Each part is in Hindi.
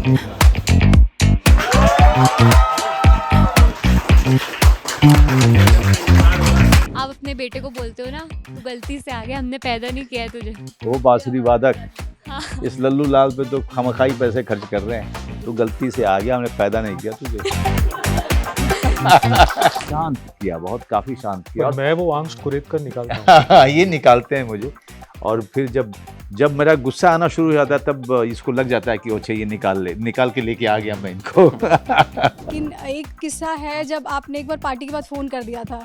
आप अपने बेटे को बोलते हो ना, तू गलती से आ गया, हमने पैदा नहीं किया है तुझे। वो बांसुरी वादक हाँ। इस लल्लू लाल पे तो खामखाई पैसे खर्च कर रहे हैं। तू गलती से आ गया, हमने पैदा नहीं किया तुझे। शांत किया, बहुत काफी शांत किया। और मैं वो आंख कुरेद कर निकालता हूँ। ये निकालते हैं मुझे, और फिर जब मेरा गुस्सा आना शुरू हो जाता है तब इसको लग जाता है कि अच्छा ये निकाल के लेके आ गया मैं इनको। लेकिन एक किस्सा है जब आपने एक बार पार्टी के बाद फ़ोन कर दिया था।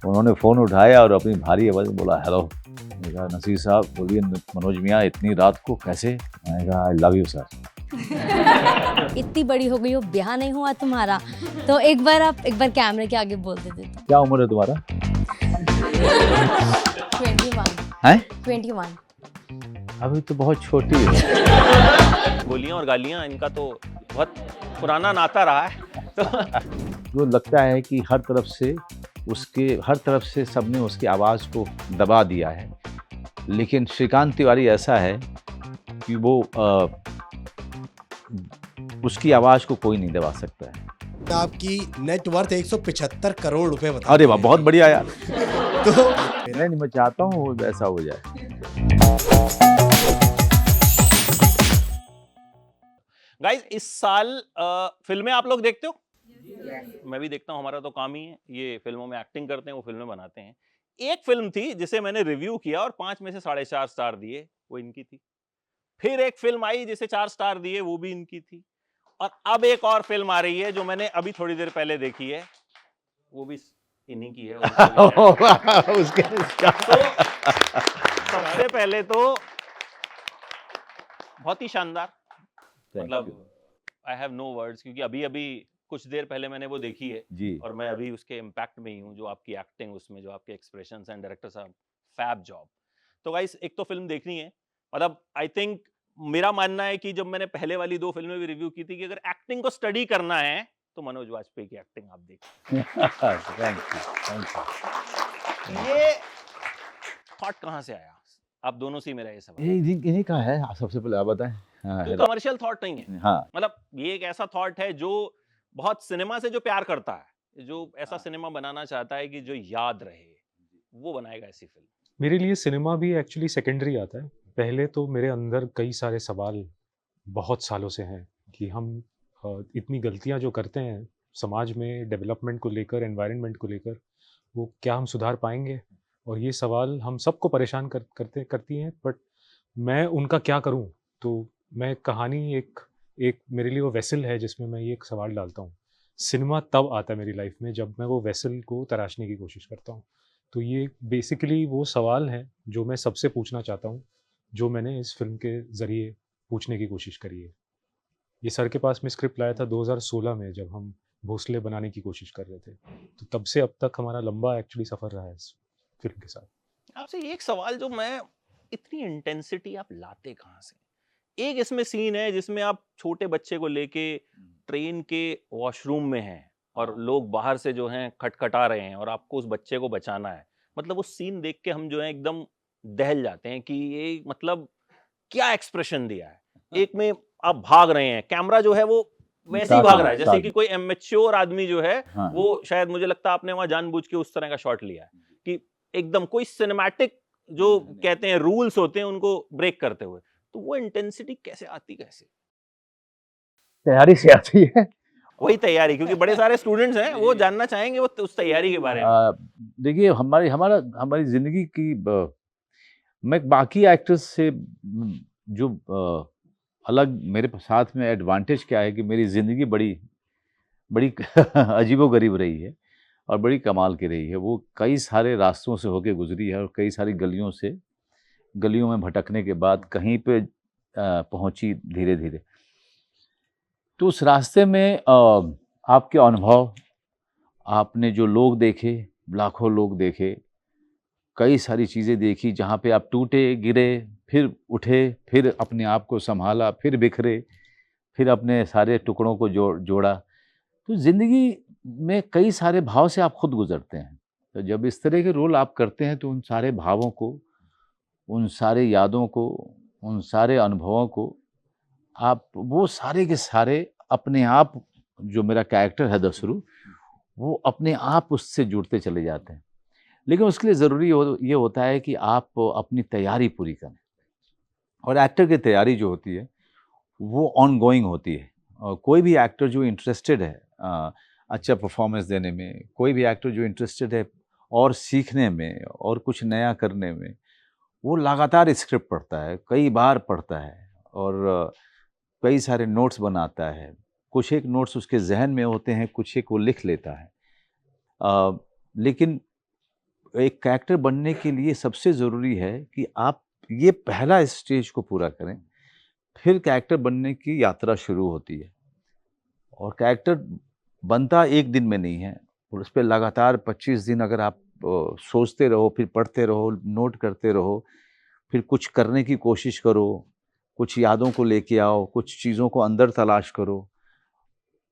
उन्होंने फ़ोन उठाया और अपनी भारी आवाज़ में बोला, हेलो। मैंने कहा, नसीर साहब बोलिए, मनोज मियाँ इतनी रात को कैसे? मैंने कहा, आई लव यू सर। इतनी बड़ी हो गई हो, ब्याह नहीं हुआ तुम्हारा, तो एक बार कैमरे के आगे बोल देते तो। क्या उम्र है तुम्हारा? 21 हैं? 21। अभी तो बहुत छोटी है। गोलियां और गालियां, इनका तो बहुत पुराना नाता रहा है। तो जो लगता है कि हर तरफ से सबने उसकी आवाज़ को दबा दिया है, लेकिन श्रीकांत तिवारी ऐसा है कि वो उसकी आवाज़ को कोई नहीं दबा सकता है। आपकी नेटवर्थ 175 करोड़ रुपए बता। अरे वाह, बहुत बढ़िया यार। तो नहीं, मैं चाहता हूँ वैसा हो जाए। गाइस, इस साल फिल्में आप लोग देखते हो? मैं भी देखता हूँ, हमारा तो काम ही है, ये फिल्मों में एक्टिंग करते हैं, वो फिल्में बनाते हैं। एक फिल्म थी जिसे मैंने रिव्यू किया और 5 में से 4.5 स्टार दिए, वो इनकी थी। फिर एक फिल्म आई जिसे 4 स्टार दिए, वो भी इनकी थी। और अब एक और फिल्म आ रही है जो मैंने अभी थोड़ी देर पहले देखी है, वो भी इन्हीं की है। उसके तो सबसे पहले तो बहुत ही शानदार, मतलब आई हैव नो वर्ड्स, क्योंकि अभी कुछ देर पहले मैंने वो देखी है जी। और मैं अभी उसके इम्पैक्ट में ही हूँ। जो आपकी एक्टिंग, उसमें जो आपके एक्सप्रेशंस एंड डायरेक्टर साहब, फैब जॉब। तो गाइस, एक तो फिल्म देखनी है। मतलब आई थिंक मेरा मानना है कि जब मैंने पहले वाली 2 फिल्में भी रिव्यू की थी कि अगर एक्टिंग को स्टडी करना है तो मनोज वाजपेयी की एक्टिंग आप देखिए। ये थॉट कहाँ से आया? आप दोनों से मेरा ये सवाल। ये इन्हीं का है, सबसे पहले आप बताएं। ये कमर्शियल थॉट नहीं है। हाँ, मतलब ये एक ऐसा थॉट है जो बहुत सिनेमा से जो प्यार करता है, जो ऐसा सिनेमा बनाना चाहता है कि जो याद रहे, वो बनाएगा ऐसी फिल्म। मेरे लिए सिनेमा भी एक्चुअली सेकेंडरी आता है। पहले तो मेरे अंदर कई सारे सवाल बहुत सालों से हैं कि हम इतनी गलतियां जो करते हैं समाज में, डेवलपमेंट को लेकर, एनवायरनमेंट को लेकर, वो क्या हम सुधार पाएंगे? और ये सवाल हम सबको परेशान करती हैं, बट मैं उनका क्या करूं? तो मैं कहानी एक मेरे लिए वो वेसल है जिसमें मैं ये एक सवाल डालता हूँ। सिनेमा तब आता है मेरी लाइफ में जब मैं वो वेसल को तराशने की कोशिश करता हूँ। तो ये बेसिकली वो सवाल है जो मैं सबसे पूछना चाहता हूँ, जो मैंने इस फिल्म के ज़रिए पूछने की कोशिश करी है। ये सर के पास में स्क्रिप्ट लाया था 2016 में, जब हम भोसले बनाने की कोशिश कर रहे थे। तो तब से अब तक हमारा लंबा एक्चुअली सफ़र रहा है इस फिल्म के साथ। आपसे एक सवाल, जो मैं, इतनी इंटेंसिटी आप लाते कहाँ से? एक इसमें सीन है जिसमें आप छोटे बच्चे को लेके ट्रेन के वॉशरूम में हैं और लोग बाहर से जो हैं खटखटा रहे हैं और आपको उस बच्चे को बचाना है। मतलब वो सीन देख के हम जो है एकदम दहल जाते हैं कि ये, मतलब क्या एक्सप्रेशन दिया है। एक में आप भाग रहे हैं, कैमरा जो है वो वैसे ही भाग रहा है जैसे कि कोई एमेच्योर आदमी जो है, हाँ। वो शायद, मुझे लगता है आपने वहां जानबूझ के उस तरह का शॉट लिया है कि एकदम कोई सिनेमैटिक जो कहते हैं रूल्स होते हैं उनको ब्रेक करते हुए। तो वो इंटेंसिटी कैसे आती? कैसे? तैयारी से आती है। वही तैयारी, क्योंकि बड़े सारे स्टूडेंट्स हैं, वो जानना चाहेंगे वो उस तैयारी के बारे में। देखिए, हमारी जिंदगी की मैं बाकी एक्टर्स से जो अलग मेरे साथ में एडवांटेज क्या है कि मेरी जिंदगी बड़ी अजीबोगरीब रही है और बड़ी कमाल की रही है। वो कई सारे रास्तों से होके गुजरी है और कई सारी गलियों में भटकने के बाद कहीं पे पहुंची धीरे धीरे। तो उस रास्ते में आपके अनुभव, आपने जो लोग देखे, लाखों लोग देखे, कई सारी चीज़ें देखी जहाँ पे आप टूटे, गिरे, फिर उठे, फिर अपने आप को संभाला, फिर बिखरे, फिर अपने सारे टुकड़ों को जोड़ा। तो ज़िंदगी में कई सारे भाव से आप खुद गुजरते हैं। तो जब इस तरह के रोल आप करते हैं तो उन सारे भावों को, उन सारे यादों को, उन सारे अनुभवों को आप वो सारे के सारे अपने आप, जो मेरा कैरेक्टर है दसरू, वो अपने आप उससे जुड़ते चले जाते हैं। लेकिन उसके लिए ज़रूरी ये होता है कि आप अपनी तैयारी पूरी करें, और एक्टर की तैयारी जो होती है वो ऑनगोइंग होती है। कोई भी एक्टर जो इंटरेस्टेड है अच्छा परफॉर्मेंस देने में, कोई भी एक्टर जो इंटरेस्टेड है और सीखने में और कुछ नया करने में, वो लगातार स्क्रिप्ट पढ़ता है, कई बार पढ़ता है, और कई सारे नोट्स बनाता है। कुछ एक नोट्स उसके जहन में होते हैं, कुछ एक वो लिख लेता है। लेकिन एक कैरेक्टर बनने के लिए सबसे ज़रूरी है कि आप ये पहला स्टेज को पूरा करें, फिर कैरेक्टर बनने की यात्रा शुरू होती है। और कैरेक्टर बनता एक दिन में नहीं है, और उस पर लगातार 25 दिन अगर आप सोचते रहो, फिर पढ़ते रहो, नोट करते रहो, फिर कुछ करने की कोशिश करो, कुछ यादों को लेके आओ, कुछ चीज़ों को अंदर तलाश करो,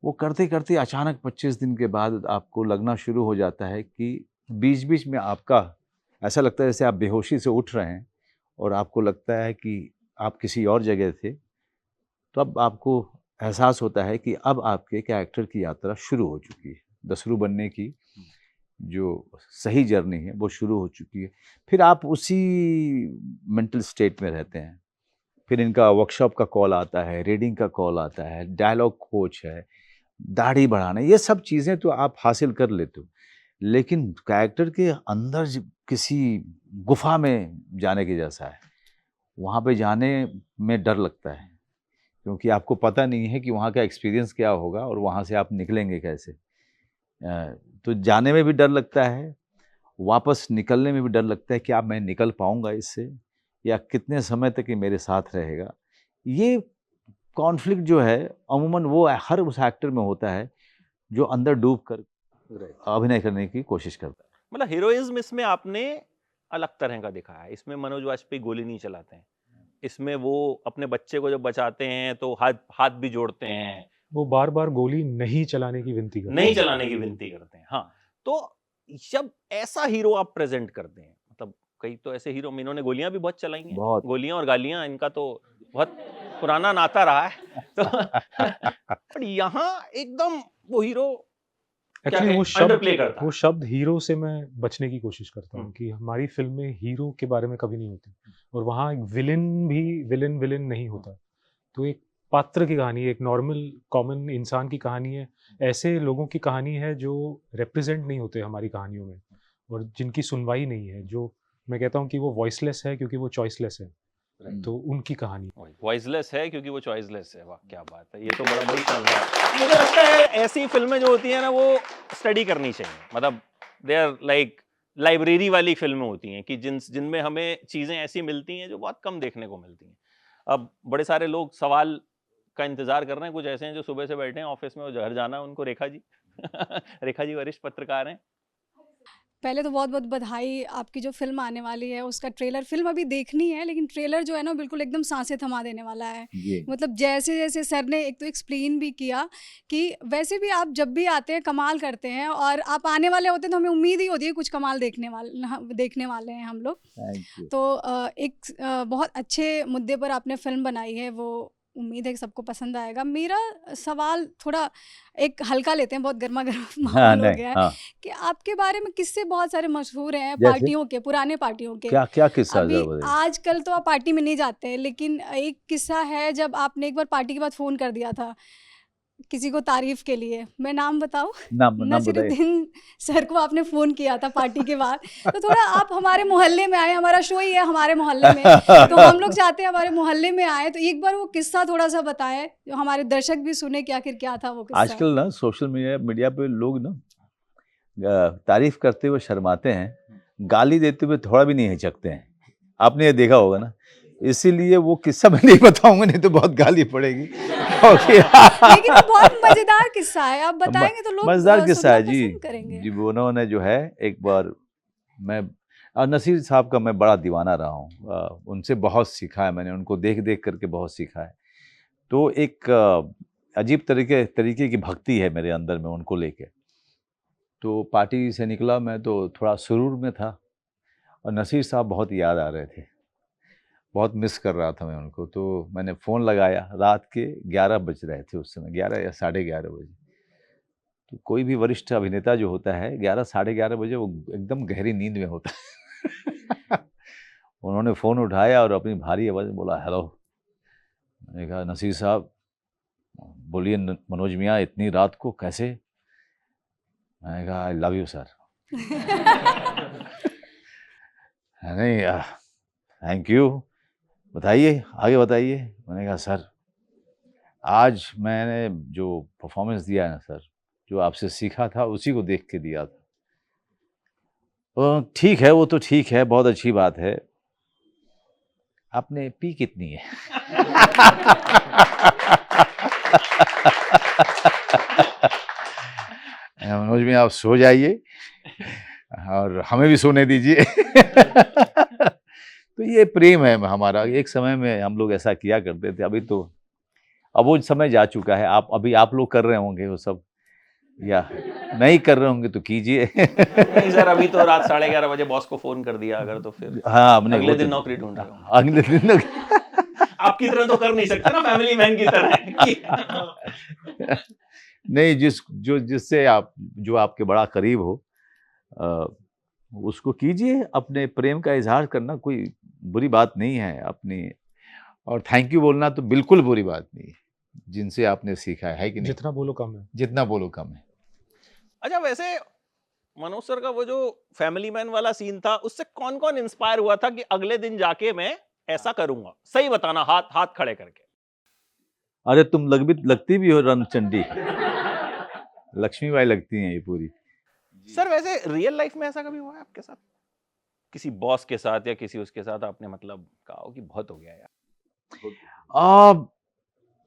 वो करते करते अचानक 25 दिन के बाद आपको लगना शुरू हो जाता है कि बीच बीच में आपका ऐसा लगता है जैसे आप बेहोशी से उठ रहे हैं और आपको लगता है कि आप किसी और जगह थे। तो अब आपको एहसास होता है कि अब आपके कैरेक्टर की यात्रा शुरू हो चुकी है, दसरू बनने की जो सही जर्नी है वो शुरू हो चुकी है। फिर आप उसी मेंटल स्टेट में रहते हैं। फिर इनका वर्कशॉप का कॉल आता है, रीडिंग का कॉल आता है, डायलॉग कोच है, दाढ़ी बढ़ाना, ये सब चीज़ें तो आप हासिल कर लेते हो। लेकिन कैरेक्टर के अंदर किसी गुफा में जाने के जैसा है। वहाँ पे जाने में डर लगता है, क्योंकि आपको पता नहीं है कि वहाँ का एक्सपीरियंस क्या होगा और वहाँ से आप निकलेंगे कैसे। तो जाने में भी डर लगता है, वापस निकलने में भी डर लगता है कि अब मैं निकल पाऊँगा इससे, या कितने समय तक ये मेरे साथ रहेगा। ये कॉन्फ्लिक्ट जो है अमूमन वो हर उस एक्टर में होता है जो अंदर डूब कर अभिनय करने की कोशिश करता है। मतलब हीरोइज्म इसमें आपने अलग तरह का दिखाया है। इसमें मनोज वाजपेयी गोली नहीं चलाते हैं, इसमें वो अपने बच्चे को जब बचाते हैं तो हाथ हाथ भी जोड़ते हैं, वो बार बार गोली नहीं चलाने की विनती करते नहीं हैं। चलाने की विनती करते हैं। हाँ, तो जब ऐसा हीरो आप प्रेजेंट करते हैं, मतलब कई तो ऐसे हीरो, इन्होंने गोलियां भी बहुत चलाई हैं, बहुत। गोलियां और गालियां इनका तो बहुत पुराना नाता रहा है। तो पर यहाँ एकदम वो हीरो एक्चुअली वो अंडरप्ले शब्द करता वो है। शब्द हीरो से मैं बचने की कोशिश करता हूँ हम्म। कि हमारी फिल्म में हीरो के बारे में कभी नहीं होती, और वहाँ एक विलेन भी विलेन नहीं होता। तो एक पात्र की कहानी, एक नॉर्मल कॉमन इंसान की कहानी है, ऐसे लोगों की कहानी है जो रिप्रेजेंट नहीं होते हमारी कहानियों में, और जिनकी सुनवाई नहीं है, जो मैं कहता हूँ कि वो वॉइसलेस है क्योंकि वो चॉइसलेस है। तो उनकी कहानी वॉइसलेस है क्योंकि वो चॉइसलेस है। वाह क्या बात है, ये तो बड़ा बड़ी शानदार है। मुझे लगता है ऐसी फिल्में जो होती है ना, वो स्टडी करनी चाहिए। मतलब दे आर लाइक लाइब्रेरी वाली फिल्में होती हैं कि जिनमें हमें चीजें ऐसी मिलती हैं जो बहुत कम देखने को मिलती हैं। अब बड़े सारे लोग सवाल का इंतजार कर रहे हैं, कुछ ऐसे हैं जो सुबह से बैठे हैं ऑफिस में और घर जाना है उनको। रेखा जी रेखा जी वरिष्ठ पत्रकार हैं। पहले तो बहुत बहुत बधाई, आपकी जो फिल्म आने वाली है उसका ट्रेलर, फिल्म अभी देखनी है लेकिन ट्रेलर जो है ना बिल्कुल एकदम सांसें थमा देने वाला है। जी। मतलब जैसे जैसे सर ने एक तो एक्सप्लेन भी किया कि वैसे भी आप जब भी आते हैं कमाल करते हैं, और आप आने वाले होते हैं तो हमें उम्मीद ही होती है कुछ कमाल देखने वाले हैं हम लोग। Thank you. तो बहुत अच्छे मुद्दे पर आपने फिल्म बनाई है, वो उम्मीद है कि सबको पसंद आएगा। मेरा सवाल थोड़ा एक हल्का लेते हैं, बहुत गर्मा गर्म हाँ, माहौल हो नहीं, गया है हाँ। कि आपके बारे में किस्से बहुत सारे मशहूर हैं जैसे? पार्टियों के, पुराने पार्टियों के। क्या क्या किस्सा अभी जरा बताइए। आजकल तो आप पार्टी में नहीं जाते हैं, लेकिन एक किस्सा है जब आपने एक बार पार्टी के बाद फ़ोन कर दिया था किसी को तारीफ के लिए। मैं नाम बताऊं? नाम बताइए। नसीरुद्दीन सर को आपने फ़ोन किया था पार्टी के बाद। तो थोड़ा आप हमारे मोहल्ले में आए, हमारा शो ही है हमारे मोहल्ले में, तो हम लोग चाहते हैं हमारे मोहल्ले में आए, तो एक बार वो किस्सा थोड़ा सा बताएं जो हमारे दर्शक भी सुने कि आखिर क्या था वो किस्सा। आजकल ना सोशल मीडिया पे लोग ना तारीफ करते हुए शर्माते हैं, गाली देते हुए थोड़ा भी नहीं हिचकते हैं। आपने ये देखा होगा ना, इसीलिए वो किस्सा मैं नहीं बताऊंगा, नहीं तो बहुत गाली पड़ेगी। लेकिन वो बहुत मजेदार किस्सा है, आप बताएंगे तो लोग मजेदार किस्सा है सुनना जी। पसंद करेंगे। जी, उन्होंने जो है एक बार, मैं नसीर साहब का मैं बड़ा दीवाना रहा हूँ, उनसे बहुत सीखा है मैंने, उनको देख देख करके बहुत सीखा है। तो एक अजीब तरीके की भक्ति है मेरे अंदर में उनको लेके। तो पार्टी से निकला मैं तो थोड़ा सुरूर में था, और नसीर साहब बहुत याद आ रहे थे, बहुत मिस कर रहा था मैं उनको। तो मैंने फ़ोन लगाया, रात के 11 बज रहे थे उस समय, 11 या साढ़े 11 बजे। तो कोई भी वरिष्ठ अभिनेता जो होता है 11 साढ़े 11 बजे वो एकदम गहरी नींद में होता है। उन्होंने फ़ोन उठाया और अपनी भारी आवाज़ में बोला, हेलो। मैंने कहा, नसीर साहब। बोलिए मनोज मियाँ, इतनी रात को कैसे? मैंने कहा, आई लव यू सर। नहीं, थैंक यू, बताइए, आगे बताइए। मैंने कहा, सर आज मैंने जो परफॉर्मेंस दिया है ना सर, जो आपसे सीखा था उसी को देख के दिया था। ठीक है, वो तो ठीक है, बहुत अच्छी बात है। आपने पी कितनी है? मनोज में आप सो जाइए और हमें भी सोने दीजिए। तो ये प्रेम है हमारा। एक समय में हम लोग ऐसा किया करते थे, अभी तो अब वो समय जा चुका है। अभी आप लोग कर रहे होंगे वो सब, या नहीं कर रहे होंगे तो कीजिए। नहीं सर, अभी तो रात 11:30 बजे बॉस को फोन कर दिया अगर, तो फिर हाँ, हमने अगले दिन नौकरी ढूंढ रहे हो। अगले दिन आपकी तरह तो कर नहीं सकते ना, फैमिली मैन की तरह। नहीं, जिससे आप, जो आपके बड़ा करीब हो, उसको कीजिए। अपने प्रेम का इजहार करना कोई बुरी बात नहीं है अपनी, और थैंक यू बोलना तो बिल्कुल बुरी बात नहीं है, जिनसे आपने सीखा है कि नहीं? जितना बोलो कम है। जितना बोलो कम है। अच्छा, वैसे मनोज सर का वो जो फैमिली मैन वाला सीन था, उससे कौन कौन इंस्पायर हुआ था कि अगले दिन जाके मैं ऐसा करूंगा? सही बताना, हाथ खड़े करके। अरे तुम लगती भी हो रणचंडी। लक्ष्मीबाई लगती हैं ये पूरी। सर वैसे रियल लाइफ में ऐसा कभी हुआ है आपके साथ, किसी बॉस के साथ या किसी उसके साथ आपने मतलब कहा हो कि बहुत हो गया यार?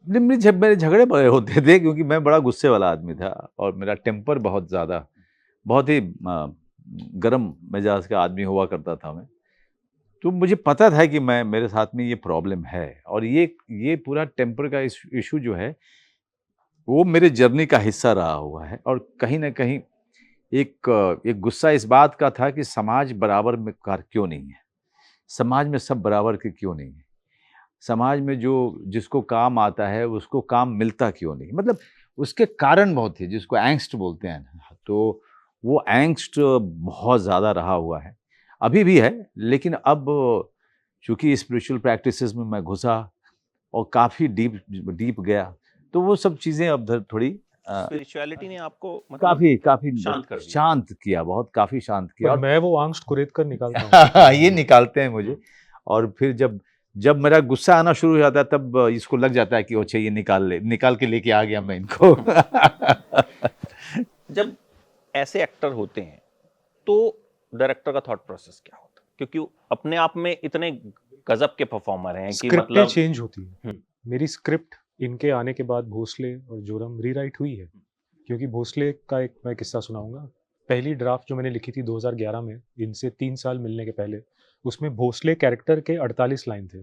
मेरे झगड़े बड़े होते थे, क्योंकि मैं बड़ा गुस्से वाला आदमी था और मेरा टेम्पर बहुत ही गर्म मिजाज का आदमी हुआ करता था मैं। तो मुझे पता था कि मेरे साथ में ये प्रॉब्लम है, और ये पूरा टेम्पर का इशू जो है वो मेरे जर्नी का हिस्सा रहा हुआ है। और कहीं ना कहीं एक गुस्सा इस बात का था कि समाज बराबर में क्यों नहीं है, समाज में सब बराबर के क्यों नहीं है, समाज में जिसको काम आता है उसको काम मिलता क्यों नहीं। मतलब उसके कारण बहुत थे, जिसको एंग्स्ट बोलते हैं ना, तो वो एंग्स्ट बहुत ज़्यादा रहा हुआ है, अभी भी है। लेकिन अब चूँकि स्पिरिचुअल प्रैक्टिसेस में मैं घुसा और काफ़ी डीप गया, तो वो सब चीज़ें अब थोड़ी स्पिरिचुअलिटी ने आपको मतलब काफ़ी शांत कर दिया। शांत किया, बहुत काफ़ी शांत किया। पर और मैं वो आंगस्ट कुरेद कर निकालता हूँ। ये निकालते हैं मुझे। और फिर जब मेरा गुस्सा आना शुरू हो जाता है, तब इसको लग जाता है कि अच्छा ये निकाल के लेके आ गया मैं इनको। जब ऐसे एक्टर होते हैं तो डायरेक्टर का थॉट प्रोसेस क्या होता है? क्योंकि अपने आप में इतने गजब के परफॉर्मर हैं कि स्क्रिप्टें मतलब चेंज होती है। मेरी स्क्रिप्ट इनके आने के बाद भोसले और जोरम रीराइट हुई है, क्योंकि भोसले का एक मैं किस्सा सुनाऊंगा। पहली ड्राफ्ट जो मैंने लिखी थी 2011 में, इनसे 3 साल मिलने के पहले, उसमें भोसले कैरेक्टर के 48 लाइन थे,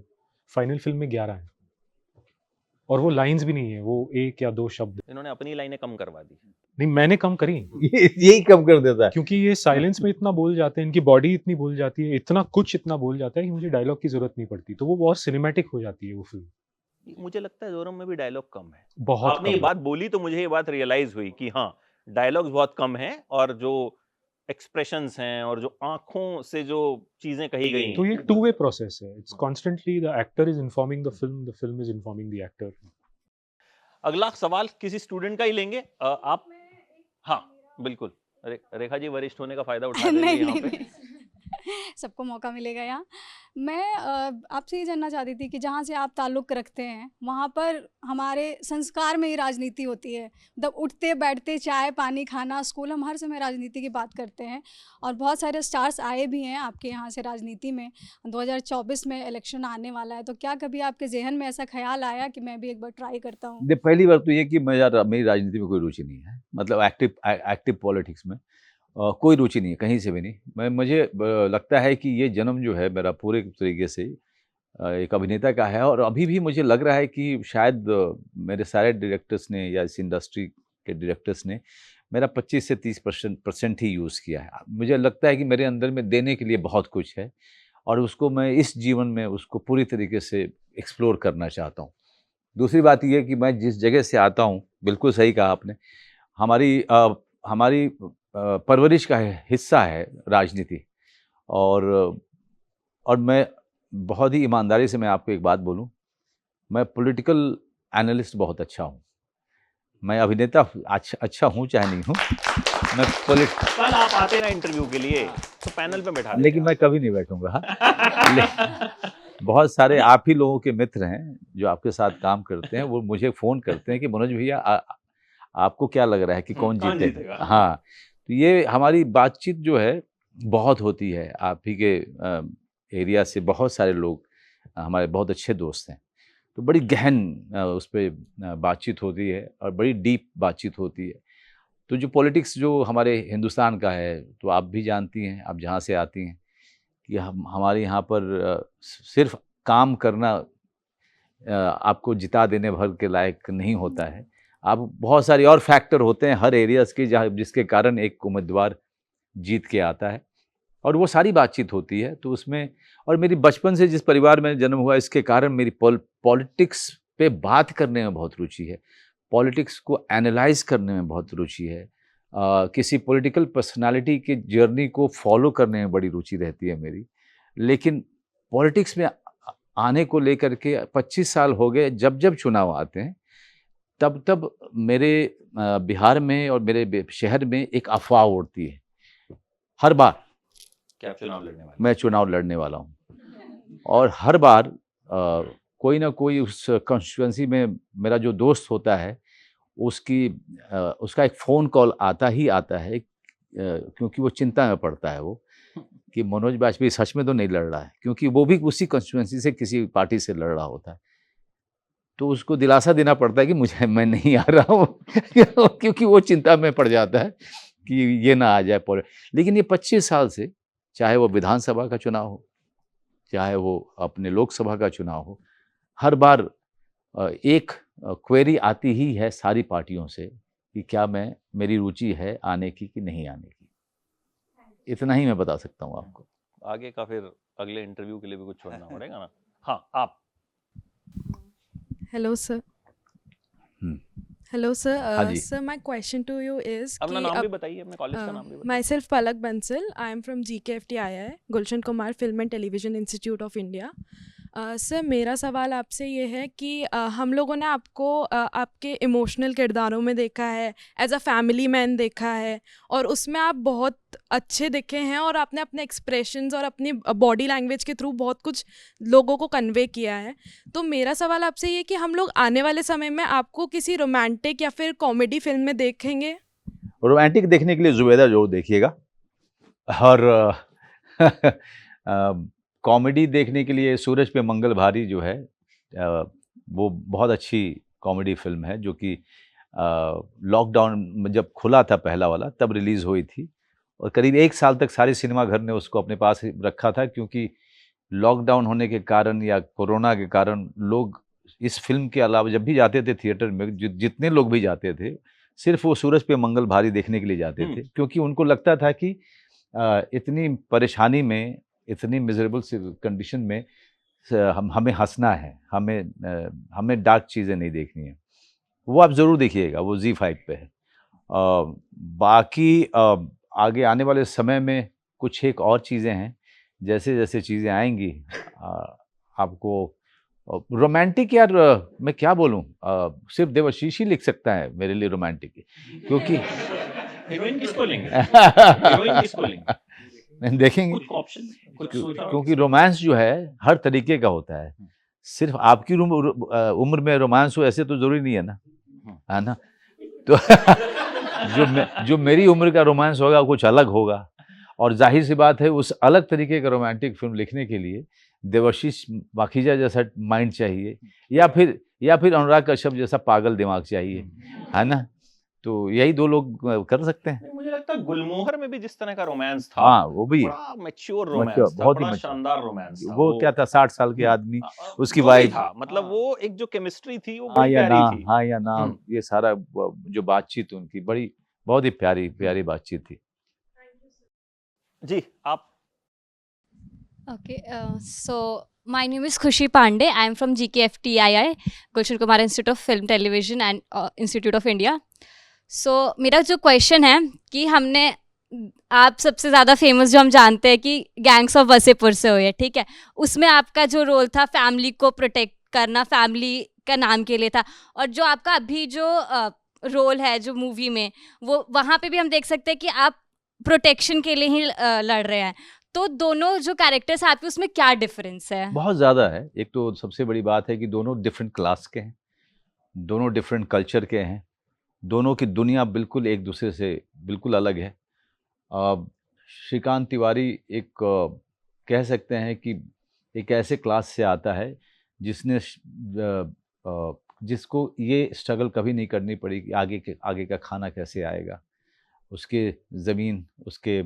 फाइनल फिल्म में 11 हैं, और वो लाइंस भी नहीं है, वो 1 या 2 शब्द। इन्होंने अपनी लाइनें कम करवा दी। नहीं, मैंने कम करी, यही कम कर देता है। क्योंकि ये साइलेंस में इतना बोल जाते हैं, इनकी बॉडी इतनी बोल जाती है, इतना बोल जाता है कि मुझे डायलॉग की जरूरत नहीं पड़ती, तो वो बहुत सिनेमैटिक हो जाती है वो फिल्म। मुझे लगता है जोरम में भी डायलॉग कम है। बहुत आपने ये कम। बात बोली तो मुझे ये बात रियलाइज हुई कि हाँ, डायलॉग्स बहुत कम हैं, और जो एक्सप्रेशंस हैं और जो आंखों से जो चीजें कही गई तो हैं, ये 2 वे प्रोसेस है। It's constantly the actor is informing the film is informing the actor. अगला सवाल किसी स्टूडेंट का ही लेंगे। आप? हाँ बिल्कुल। रेखा जी वरिष्ठ होने का फायदा उठा रहे हैं नहीं यहाँ नहीं पे। नहीं सबको मौका मिलेगा यहाँ। मैं आपसे ये जानना चाहती थी कि जहाँ से आप ताल्लुक़ रखते हैं वहाँ पर हमारे संस्कार में ही राजनीति होती है, मतलब उठते बैठते चाय पानी खाना स्कूल, हम हर समय राजनीति की बात करते हैं, और बहुत सारे स्टार्स आए भी हैं आपके यहाँ से राजनीति में। 2024 में इलेक्शन आने वाला है, तो क्या कभी आपके जहन में ऐसा ख्याल आया कि मैं भी एक बार ट्राई करता हूँ? पहली बात तो ये कि मेरी राजनीति में कोई रुचि नहीं है, मतलब एक्टिव पॉलिटिक्स में कोई रुचि नहीं है, कहीं से भी नहीं। मुझे लगता है कि ये जन्म जो है मेरा पूरे तरीके से एक अभिनेता का है, और अभी भी मुझे लग रहा है कि शायद मेरे सारे डायरेक्टर्स ने या इस इंडस्ट्री के डायरेक्टर्स ने मेरा 25 से 30% ही यूज़ किया है। मुझे लगता है कि मेरे अंदर में देने के लिए बहुत कुछ है, और उसको मैं इस जीवन में उसको पूरी तरीके से एक्सप्लोर करना चाहता हूँ। दूसरी बात ये है कि मैं जिस जगह से आता हूँ, बिल्कुल सही कहा आपने, हमारी परवरिश का हिस्सा है राजनीति। और मैं बहुत ही ईमानदारी से मैं आपको एक बात बोलूं, मैं पॉलिटिकल एनालिस्ट बहुत अच्छा हूं। मैं अभिनेता अच्छा हूं चाहे नहीं हूं, मैं कल आप आते ना इंटरव्यू के लिए तो पैनल पे बैठा लेकिन मैं कभी नहीं बैठूंगा। बहुत सारे आप ही लोगों के मित्र हैं जो आपके साथ काम करते हैं, वो मुझे फ़ोन करते हैं कि मनोज भैया आपको क्या लग रहा है कि कौन जीतेगा? हाँ, तो ये हमारी बातचीत जो है बहुत होती है। आप ही के एरिया से बहुत सारे लोग हमारे बहुत अच्छे दोस्त हैं, तो बड़ी गहन उस पे बातचीत होती है और बड़ी डीप बातचीत होती है। तो जो पॉलिटिक्स जो हमारे हिंदुस्तान का है, तो आप भी जानती हैं, आप जहाँ से आती हैं, कि हमारे यहाँ पर सिर्फ काम करना आपको जिता देने भर के लायक नहीं होता है। आप बहुत सारे और फैक्टर होते हैं हर एरियाज़ के जिसके कारण एक उम्मीदवार जीत के आता है, और वो सारी बातचीत होती है। तो उसमें, और मेरी बचपन से जिस परिवार में जन्म हुआ, इसके कारण मेरी पॉलिटिक्स पे बात करने में बहुत रुचि है, पॉलिटिक्स को एनालाइज करने में बहुत रुचि है, किसी पॉलिटिकल पर्सनालिटी की जर्नी को फॉलो करने में बड़ी रुचि रहती है मेरी। लेकिन पॉलिटिक्स में आने को लेकर के 25 साल हो गए, जब जब चुनाव आते हैं तब तब मेरे बिहार में और मेरे शहर में एक अफवाह उड़ती है हर बार, क्या चुनाव लड़ने वाले? मैं चुनाव लड़ने वाला हूँ। और हर बार कोई ना कोई उस कॉन्स्टिट्यूएंसी में मेरा जो दोस्त होता है, उसका एक फ़ोन कॉल आता ही आता है, क्योंकि वो चिंता में पड़ता है वो कि मनोज वाजपेयी सच में तो नहीं लड़ रहा है, क्योंकि वो भी उसी कॉन्स्टिट्यूएंसी से किसी पार्टी से लड़ रहा होता है। तो उसको दिलासा देना पड़ता है कि मैं नहीं आ रहा हूँ क्योंकि वो चिंता में पड़ जाता है कि ये ना आ जाए। लेकिन ये 25 साल से, चाहे वो विधानसभा का चुनाव हो, चाहे वो अपने लोकसभा का चुनाव हो, हर बार एक क्वेरी आती ही है सारी पार्टियों से कि क्या मेरी रुचि है आने की कि नहीं आने की। इतना ही मैं बता सकता हूँ आपको। आगे का फिर अगले इंटरव्यू के लिए भी कुछ छोड़ना पड़ेगा ना। हाँ, आप। Hello sir. हेलो हाँ सर। जी। Sir, my question to you is अपना नाम भी बताइए, अपने कॉलेज का नाम भी बताइए। My self Palak Bansal, I am from GKFTII, Gulshan Kumar film and television institute of India. Sir, मेरा सवाल आपसे ये है कि हम लोगों ने आपको आपके इमोशनल किरदारों में देखा है, एज अ फैमिली मैन देखा है, और उसमें आप बहुत अच्छे दिखे हैं और आपने अपने एक्सप्रेशंस और अपनी बॉडी लैंग्वेज के थ्रू बहुत कुछ लोगों को कन्वे किया है। तो मेरा सवाल आपसे ये कि हम लोग आने वाले समय में आपको किसी रोमांटिक या फिर कॉमेडी फिल्म में देखेंगे? रोमांटिक देखने के लिए जुबैदा जरूर देखिएगा, और कॉमेडी देखने के लिए सूरज पे मंगल भारी जो है, वो बहुत अच्छी कॉमेडी फिल्म है, जो कि लॉकडाउन में जब खुला था पहला वाला तब रिलीज़ हुई थी, और करीब 1 साल तक सारे सिनेमाघर ने उसको अपने पास रखा था, क्योंकि लॉकडाउन होने के कारण या कोरोना के कारण लोग इस फिल्म के अलावा जब भी जाते थे थिएटर में, जितने लोग भी जाते थे, सिर्फ वो सूरज पे मंगल भारी देखने के लिए जाते थे, क्योंकि उनको लगता था कि इतनी परेशानी में, इतनी मिजरेबल कंडीशन में हमें हंसना है, हमें डार्क चीज़ें नहीं देखनी है। वो आप ज़रूर देखिएगा, वो ZEE5 पे है। बाकी आगे आने वाले समय में कुछ एक और चीज़ें हैं, जैसे जैसे चीज़ें आएंगी आपको रोमांटिक, यार मैं क्या बोलूं, सिर्फ देवाशीष ही लिख सकता है मेरे लिए रोमांटिक, क्योंकि हीरोइन किसको लेंगे? हीरोइन किसको लेंगे? देखेंगे, क्योंकि रोमांस जो है हर तरीके का होता है। सिर्फ आपकी उम्र में रोमांस हो ऐसे तो जरूरी नहीं है ना, है ना? तो जो मेरी उम्र का रोमांस होगा कुछ अलग होगा, और जाहिर सी बात है उस अलग तरीके का रोमांटिक फिल्म लिखने के लिए देवाशीष माखीजा जैसा माइंड चाहिए, या फिर अनुराग कश्यप जैसा पागल दिमाग चाहिए, है ना? तो यही 2 लोग कर सकते हैं। मुझे लगता है गुलमोहर में भी जिस तरह का रोमांस था, हाँ, वो भी बड़ा मैच्योर रोमांस था, बहुत ही बड़ा mature। शानदार रोमांस था। वो क्या था, 60 साल के आदमी, उसकी वही वाइफ, था, मतलब वो एक जो केमिस्ट्री थी वो हाँ बड़ी या प्यारी ना, थी। हाँ या ना, ये सारा जो बातचीत उनकी बहुत ही प्यारी बातचीत थी। जी, आप। Okay, so my name is Khushi Pandey. I am from GKFTII, Gulshan Kumar Institute of Film, Television and Institute of India. So मेरा जो क्वेश्चन है कि हमने आप सबसे ज़्यादा फेमस जो हम जानते हैं कि गैंग्स ऑफ वसेपुर से हुई है, ठीक है, उसमें आपका जो रोल था फैमिली को प्रोटेक्ट करना, फैमिली का नाम के लिए था, और जो आपका अभी जो रोल है जो मूवी में, वो वहाँ पे भी हम देख सकते हैं कि आप प्रोटेक्शन के लिए ही लड़ रहे हैं। तो दोनों जो कैरेक्टर्स आपके उसमें क्या डिफरेंस है? बहुत ज़्यादा है। एक तो सबसे बड़ी बात है कि दोनों डिफरेंट क्लास के हैं, दोनों डिफरेंट कल्चर के हैं, दोनों की दुनिया बिल्कुल एक दूसरे से बिल्कुल अलग है। श्रीकांत तिवारी एक कह सकते हैं कि एक ऐसे क्लास से आता है जिसने जिसको ये स्ट्रगल कभी नहीं करनी पड़ी कि आगे का खाना कैसे आएगा, उसके ज़मीन, उसके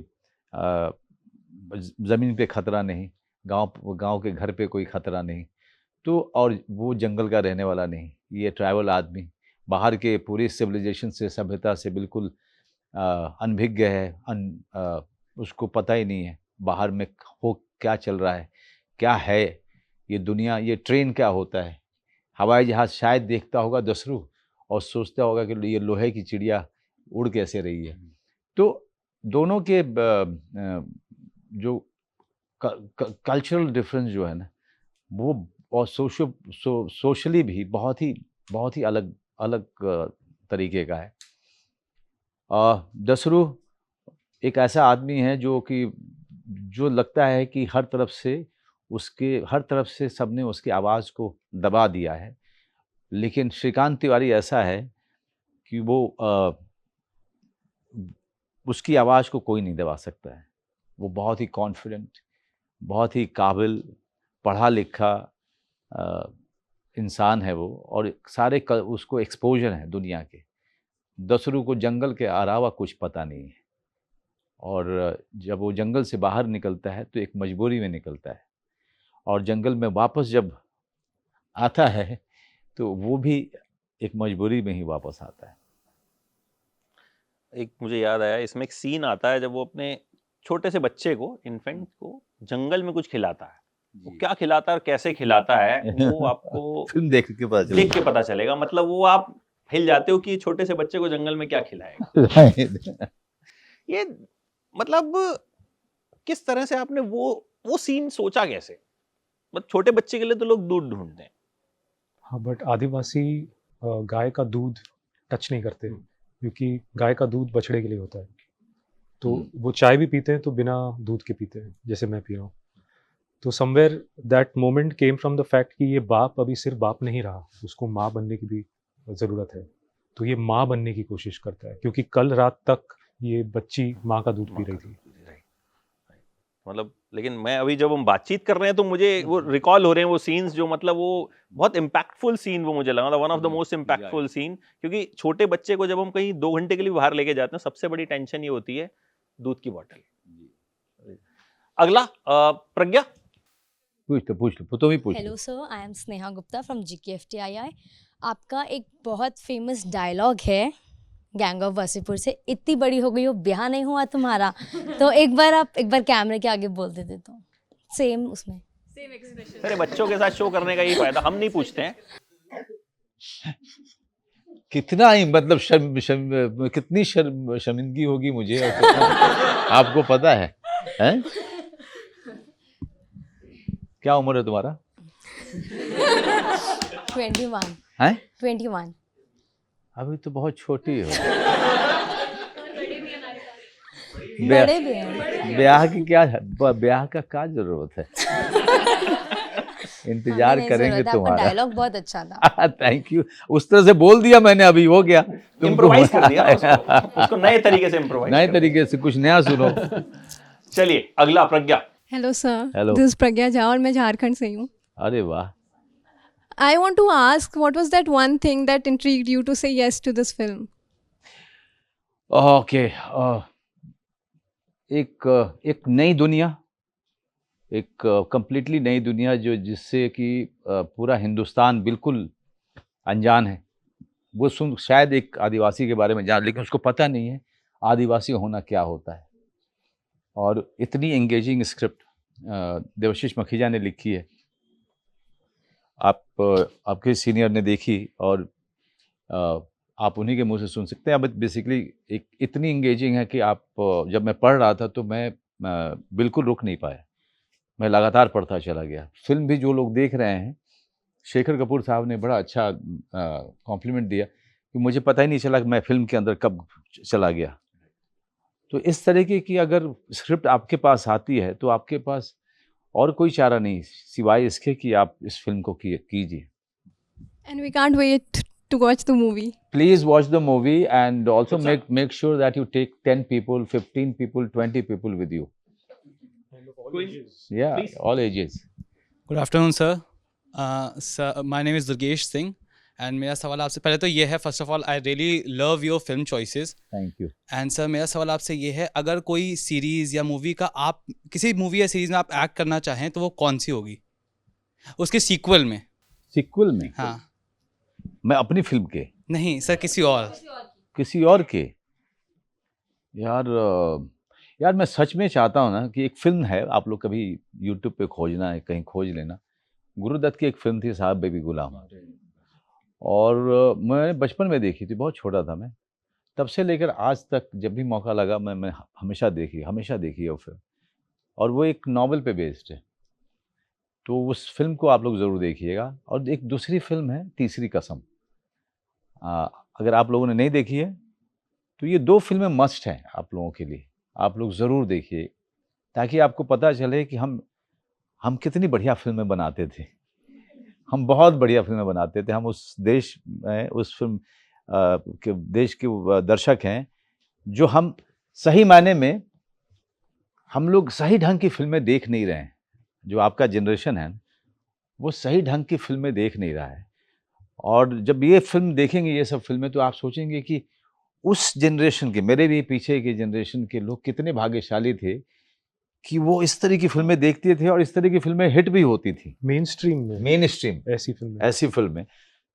ज़मीन पे ख़तरा नहीं, गांव के घर पे कोई ख़तरा नहीं, तो और वो जंगल का रहने वाला नहीं, ये ट्राइबल आदमी बाहर के पूरी सिविलाइजेशन से, सभ्यता से बिल्कुल अनभिज्ञ है, उसको पता ही नहीं है बाहर में हो क्या चल रहा है, क्या है ये दुनिया, ये ट्रेन क्या होता है, हवाई जहाज़ शायद देखता होगा दसरू और सोचता होगा कि ये लोहे की चिड़िया उड़ कैसे रही है। तो दोनों के जो कल्चरल डिफरेंस जो है ना, वो और सोशली भी बहुत ही अलग तरीके का है। दसरू एक ऐसा आदमी है जो लगता है कि हर तरफ से सबने उसकी आवाज़ को दबा दिया है, लेकिन श्रीकांत तिवारी ऐसा है कि वो उसकी आवाज़ को कोई नहीं दबा सकता है। वो बहुत ही कॉन्फिडेंट, बहुत ही काबिल, पढ़ा लिखा इंसान है वो, और सारे उसको एक्सपोजर है दुनिया के। दसरू को जंगल के अलावा कुछ पता नहीं है, और जब वो जंगल से बाहर निकलता है तो एक मजबूरी में निकलता है, और जंगल में वापस जब आता है तो वो भी एक मजबूरी में ही वापस आता है। एक मुझे याद आया, इसमें एक सीन आता है जब वो अपने छोटे से बच्चे को, इन्फेंट को, जंगल में कुछ खिलाता है। वो क्या खिलाता है और कैसे खिलाता है वो आपको फिल्म देख के पता चलेगा। मतलब वो आप हिल जाते हो कि छोटे से बच्चे को जंगल में क्या खिलाएगा। ये मतलब किस तरह से आपने वो सीन सोचा कैसे? मतलब छोटे बच्चे के लिए तो लोग दूध ढूंढते हैं। हाँ, बट आदिवासी गाय का दूध टच नहीं करते, क्योंकि गाय का दूध बछड़े के लिए होता है। तो वो चाय भी पीते हैं तो बिना दूध के पीते हैं, जैसे मैं पी रहा हूँ। तो somewhere that moment came from the fact कि ये बाप अभी सिर्फ बाप नहीं रहा, उसको माँ बनने की भी ज़रूरत है। तो ये माँ बनने की कोशिश करता है, क्योंकि कल रात तक ये बच्ची माँ का दूध पी रही थी। मतलब लेकिन मैं अभी जब हम बातचीत कर रहे हैं तो मुझे वो रिकॉल हो रहे हैं वो सीन्स, जो मतलब वो बहुत इम्पैक्टफुल सीन वो मुझे लगा था, one of the most impactful scene. क्योंकि छोटे बच्चे को जब हम कहीं 2 घंटे के लिए बाहर लेके जाते हैं, सबसे बड़ी टेंशन ये होती है दूध की बोतल। अगला प्रज्ञा, पूछ लो तो भी पूछ। Hello sir, I am Sneha Gupta from GKFTII। आपका एक बहुत फेमस डायलॉग है गैंग ऑफ वसेपुर से, इतनी बड़ी हो गई हो ब्याह नहीं हुआ तुम्हारा। तो एक बार कैमरे के आगे बोल देते तो सेम उसमें सेम एक्सप्रेशन। अरे बच्चों के साथ शो करने का ये फायदा, हम नहीं पूछते हैं। कितना ही मतलब कितनी शर्मिंदगी होगी मुझे, और आपको पता है, हैं? क्या उम्र है तुम्हारा? 21 हैं? 21। अभी तो बहुत छोटी हो। बड़े भी हैं। ब्याह का क्या जरूरत है? इंतजार हमें नहीं करेंगे जरूरत है, आपका तुम्हारा। डायलॉग बहुत अच्छा था। Thank you. उस तरह से बोल दिया मैंने, अभी हो गया। इम्प्रोवाइज कर दिया उसको नए तरीके से इम्प्रोवाइज, नए तरीके से कुछ नया सुनो। चलिए अगला Pragya. Hello sir, Hello. This Pragya Jha और मैं झारखंड से हूँ। अरे वाह। I want to ask what was that one thing that intrigued you to say yes to this film? Okay, एक नई दुनिया, एक कंप्लीटली नई दुनिया जिससे कि पूरा हिंदुस्तान बिल्कुल अनजान है। वो शायद एक आदिवासी के बारे में जान, लेकिन उसको पता नहीं है आदिवासी होना क्या होता है। और इतनी एंगेजिंग स्क्रिप्ट देवाशीष मखीजा ने लिखी है। आपके सीनियर ने देखी और आप उन्हीं के मुंह से सुन सकते हैं। अब बेसिकली एक इतनी इंगेजिंग है कि आप जब मैं पढ़ रहा था तो मैं बिल्कुल रुक नहीं पाया, मैं लगातार पढ़ता चला गया। फिल्म भी जो लोग देख रहे हैं, शेखर कपूर साहब ने बड़ा अच्छा कॉम्प्लीमेंट दिया कि मुझे पता ही नहीं चला कि मैं फिल्म के अंदर कब चला गया। तो इस तरीके की अगर स्क्रिप्ट आपके पास आती है तो आपके पास और कोई चारा नहीं सिवाय इसके कि आप इस फिल्म को कीजिए। And we can't wait to watch the movie. Please watch the movie and also make sure that you take 10 people, 15 people, 20 people with you. Yeah, Please. all ages. Good afternoon sir. Sir my name is Durgesh Singh and मेरा सवाल आपसे पहले तो ये है, first of all I really love your film choices Thank you. And sir मेरा सवाल आपसे ये है, अगर कोई सीरीज़ या मूवी का आप किसी मूवी या सीरीज़ में आप एक्ट करना चाहें तो वो कौन सी होगी, उसके सीक्वल में? Sequel में? हाँ। मैं अपनी फिल्म के? नहीं सर, किसी और। किसी और के? यार मैं सच में चाहता हूँ ना कि एक फिल्म है, आप लोग कभी YouTube पे खोजना है, कहीं खोज लेना। गुरुदत्त की एक फिल्म थी साहब बेबी गुलाम, और मैं बचपन में देखी थी, बहुत छोटा था मैं। तब से लेकर आज तक जब भी मौका लगा मैं हमेशा देखी है वो फिल्म, और वो एक नॉवेल पे बेस्ड है। तो उस फिल्म को आप लोग ज़रूर देखिएगा। और एक दूसरी फिल्म है तीसरी कसम, अगर आप लोगों ने नहीं देखी है तो ये 2 फिल्में मस्ट हैं आप लोगों के लिए, आप लोग ज़रूर देखिए ताकि आपको पता चले कि हम कितनी बढ़िया फिल्में बनाते थे। हम बहुत बढ़िया फिल्में बनाते थे। हम उस देश में उस फिल्म के देश के दर्शक हैं जो हम सही मायने में हम लोग सही ढंग की फिल्में देख नहीं रहे हैं। जो आपका जनरेशन है वो सही ढंग की फिल्में देख नहीं रहा है, और जब ये फिल्म देखेंगे, ये सब फिल्में, तो आप सोचेंगे कि उस जनरेशन के, मेरे भी पीछे के जनरेशन के लोग कितने भाग्यशाली थे कि वो इस तरह की फिल्में देखते थे और इस तरह की फिल्में हिट भी होती थी मेन स्ट्रीम में, ऐसी फिल्में।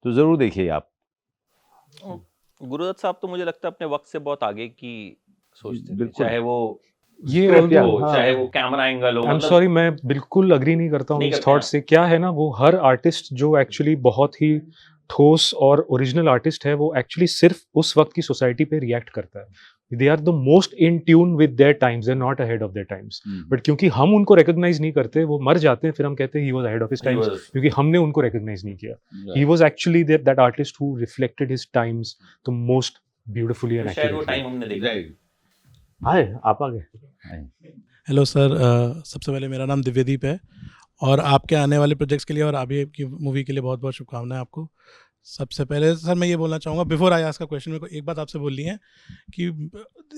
तो ज़रूर देखिए आप। गुरुदत्त साहब तो मुझे लगता है अपने वक्त से बहुत आगे की सोचते थे, बिल्कुल। चाहे वो ये script although, हो, हाँ, चाहे वो कैमरा एंगल हो। आई एम मतलब सॉरी, मैं बिल्कुल अग्री नहीं करता हूँ नहीं इस करते थॉट आप। से। क्या है ना, वो हर आर्टिस्ट जो एक्चुअली बहुत ही ठोस और ओरिजिनल आर्टिस्ट है, वो एक्चुअली सिर्फ उस वक्त की सोसाइटी पे रिएक्ट करता है। They are the most in tune with their times, they are not ahead of their times. But क्योंकि हम उनको रिकॉग्नाइज नहीं करते, वो मर जाते हैं, फिर हम कहते हैं he was ahead of his times, क्योंकि हमने उनको रिकॉग्नाइज नहीं किया। He was actually that artist who reflected his times the most beautifully and शायद वो एक्यूरेटली। टाइम हमने देखा। हाय, आप आ गए। हेलो सर, सबसे पहले मेरा नाम दिव्यदीप है और आपके आने वाले प्रोजेक्ट्स के लिए और अभी की मूवी के लिए बहुत बहुत शुभकामनाएं आपको। सबसे पहले सर मैं ये बोलना चाहूँगा, बिफोर आई आस्क का क्वेश्चन, मेरे को एक बात आपसे बोलनी है कि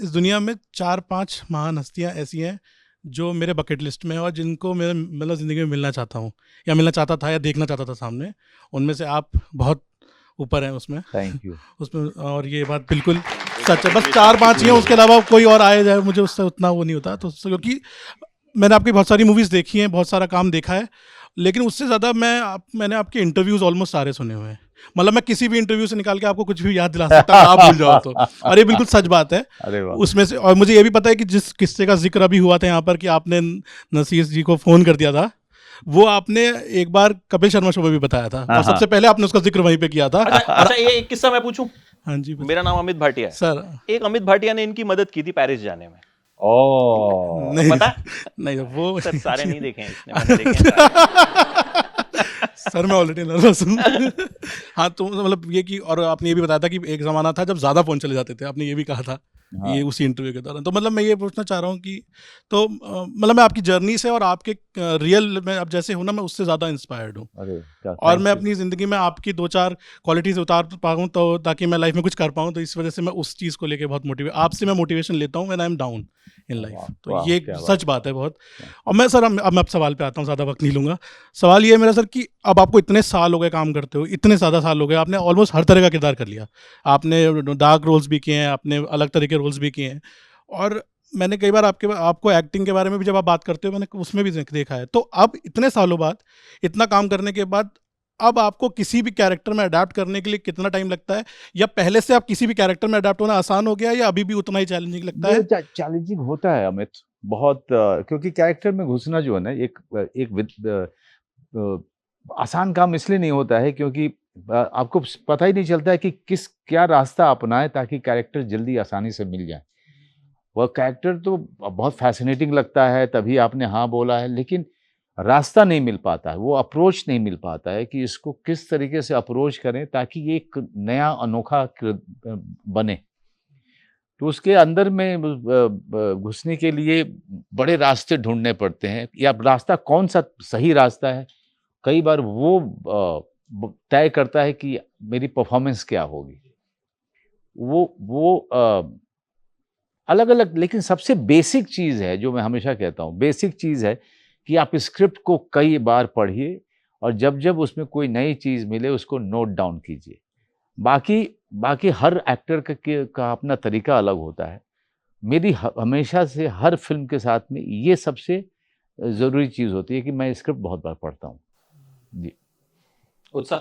इस दुनिया में 4-5 महान हस्तियाँ ऐसी हैं जो मेरे बकेट लिस्ट में है और जिनको मैं मतलब ज़िंदगी में मिलना चाहता हूँ, या मिलना चाहता था, या देखना चाहता था सामने। उनमें से आप बहुत ऊपर हैं उसमें। Thank you. उसमें, और ये बात बिल्कुल सच है। बस 4-5 ही हैं, उसके अलावा कोई और आए जाए मुझे उससे उतना वो नहीं होता। तो क्योंकि मैंने आपकी बहुत सारी मूवीज़ देखी हैं, बहुत सारा काम देखा है, लेकिन उससे ज़्यादा मैंने आपके इंटरव्यूज़ ऑलमोस्ट सारे सुने हुए हैं। मतलब मैं किसी भी इंटरव्यू से निकाल के आपको कुछ भी याद दिला सकता हूँ, आप भूल जाओ तो। और ये बिल्कुल सच बात है। अरे वाह। उसमें से, और मुझे ये भी पता है कि जिस किस्से का जिक्र अभी हुआ था यहाँ पर कि आपने नसीर जी को फ़ोन कर दिया था, वो आपने एक बार कपिल शर्मा शो में भी बताया था, और सबसे पहले आपने उसका जिक्र वहीं पे किया था। अच्छा, ये एक किस्सा मैं पूछूं? हाँ जी। मेरा नाम अमित भाटिया है सर। एक अमित भाटिया ने इनकी मदद की थी पेरिस जाने में। नहीं, पता? नहीं वो सर सारे नहीं देखे हैं इसने, मैंने देखे हैं सारे। सर मैं ऑलरेडी नर्वस हूँ। हाँ, तो मतलब ये कि, और आपने ये भी बताया था कि एक ज़माना था जब ज़्यादा फ़ोन चले जाते थे, आपने ये भी कहा था। हाँ। ये उसी इंटरव्यू के दौरान। तो मतलब मैं ये पूछना चाह रहा हूँ कि तो मतलब मैं आपकी जर्नी से और आपके रियल में अब जैसे हूँ ना, मैं उससे ज़्यादा इंस्पायर्ड हूँ, और मैं अपनी ज़िंदगी में आपकी 2-4 क्वालिटीज़ उतार पाऊँ तो ताकि मैं लाइफ में कुछ कर पाऊँ। तो इस वजह से मैं उस चीज़ को लेके बहुत आपसे मैं मोटिवेशन लेता हूँ when I am down in life. तो ये सच बात है बहुत। और मैं सर, अब मैं सवाल पे आता हूँ, ज़्यादा वक्त नहीं लूँगा। सवाल ये है मेरा सर कि अब आपको इतने साल हो गए काम करते हो, इतने ज़्यादा साल हो गए, आपने ऑलमोस्ट हर तरह का किरदार कर लिया। आपने डार्क रोल्स भी किए हैं, आपने अलग तरह के रोल्स भी किए हैं, और मैंने कई बार आपको एक्टिंग के बारे में भी जब आप बात करते हो, मैंने उसमें भी देखा है। तो अब इतने सालों बाद, इतना काम करने के बाद, अब आपको किसी भी कैरेक्टर में अडाप्ट करने के लिए कितना टाइम लगता है, या पहले से आप किसी भी कैरेक्टर में अडाप्ट होना आसान हो गया, या अभी भी उतना ही चैलेंजिंग लगता है? चैलेंजिंग होता है अमित, बहुत क्योंकि कैरेक्टर में घुसना जो है ना एक आसान काम इसलिए नहीं होता है क्योंकि आपको पता ही नहीं चलता है कि क्या रास्ता अपनाएं ताकि कैरेक्टर जल्दी आसानी से मिल जाए। वह कैरेक्टर तो बहुत फैसिनेटिंग लगता है, तभी आपने हाँ बोला है, लेकिन रास्ता नहीं मिल पाता है, वो अप्रोच नहीं मिल पाता है कि इसको किस तरीके से अप्रोच करें ताकि ये एक नया अनोखा बने। तो उसके अंदर में घुसने के लिए बड़े रास्ते ढूंढने पड़ते हैं, या रास्ता कौन सा सही रास्ता है, कई बार वो तय करता है कि मेरी परफॉर्मेंस क्या होगी। वो अलग अलग, लेकिन सबसे बेसिक चीज़ है जो मैं हमेशा कहता हूँ, बेसिक चीज़ है कि आप स्क्रिप्ट को कई बार पढ़िए और जब जब उसमें कोई नई चीज़ मिले उसको नोट डाउन कीजिए। बाकी हर एक्टर का अपना तरीका अलग होता है। मेरी हमेशा से हर फिल्म के साथ में ये सबसे ज़रूरी चीज़ होती है कि मैं स्क्रिप्ट बहुत बार पढ़ता हूँ। जी। उत्साह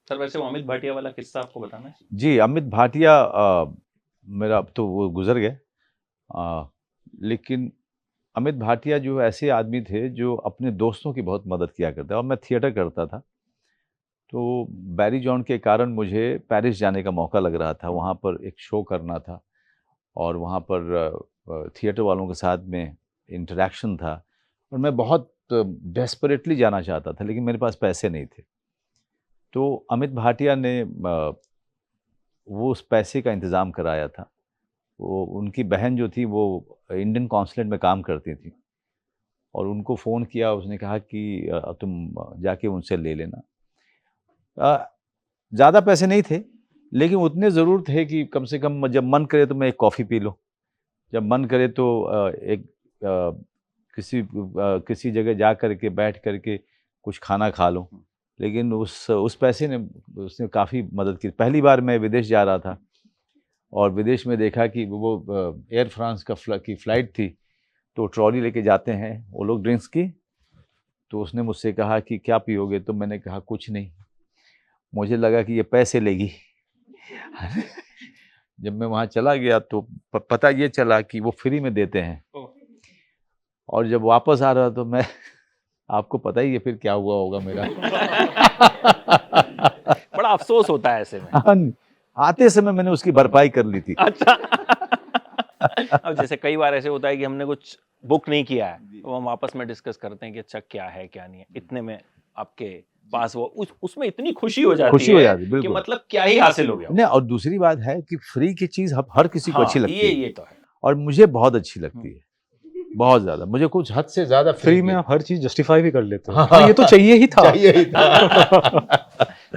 सर, वैसे वो अमित भाटिया वाला किस्सा आपको बताना है? जी, अमित भाटिया मेरा अब तो वो गुजर गए, लेकिन अमित भाटिया जो ऐसे आदमी थे जो अपने दोस्तों की बहुत मदद किया करते, और मैं थिएटर करता था तो बैरी जॉन के कारण मुझे पेरिस जाने का मौका लग रहा था, वहाँ पर एक शो करना था और वहाँ पर थिएटर वालों के साथ में इंटरेक्शन था और मैं बहुत डेस्परेटली जाना चाहता था, लेकिन मेरे पास पैसे नहीं थे। तो अमित भाटिया ने वो उस पैसे का इंतज़ाम कराया था। वो उनकी बहन जो थी वो इंडियन कॉन्सुलेट में काम करती थी और उनको फ़ोन किया, उसने कहा कि तुम जाके उनसे ले लेना। ज़्यादा पैसे नहीं थे, लेकिन उतने ज़रूर थे कि कम से कम जब मन करे तो मैं एक कॉफ़ी पी लूँ, जब मन करे तो किसी जगह जा कर के बैठ कर के कुछ खाना खा लूँ। लेकिन उस पैसे ने उसने काफ़ी मदद की। पहली बार मैं विदेश जा रहा था और विदेश में देखा कि वो एयर फ्रांस की फ़्लाइट थी, तो ट्रॉली लेके जाते हैं वो लोग ड्रिंक्स की। तो उसने मुझसे कहा कि क्या पियोगे? तो मैंने कहा कुछ नहीं। मुझे लगा कि ये पैसे लेगी। जब मैं वहाँ चला गया तो पता ये चला कि वो फ्री में देते हैं। और जब वापस आ रहा तो मैं आपको पता ही है फिर क्या हुआ होगा मेरा। बड़ा अफसोस होता है ऐसे में। आते समय मैंने उसकी भरपाई कर ली थी। अच्छा। अब जैसे कई बार ऐसे होता है कि हमने कुछ बुक नहीं किया है तो हम आपस में डिस्कस करते हैं कि अच्छा क्या है क्या नहीं है, इतने में आपके पास वो उसमें इतनी खुशी हो जाती है कि मतलब क्या ही हासिल हो गया। नहीं, और दूसरी बात है कि फ्री की चीज हर किसी को अच्छी लगती है। ये तो है और मुझे बहुत अच्छी लगती है, बहुत ज्यादा। मुझे कुछ हद से ज्यादा फ्री में आप हर चीज जस्टिफाई भी कर लेते हो। हाँ, ये तो चाहिए ही था।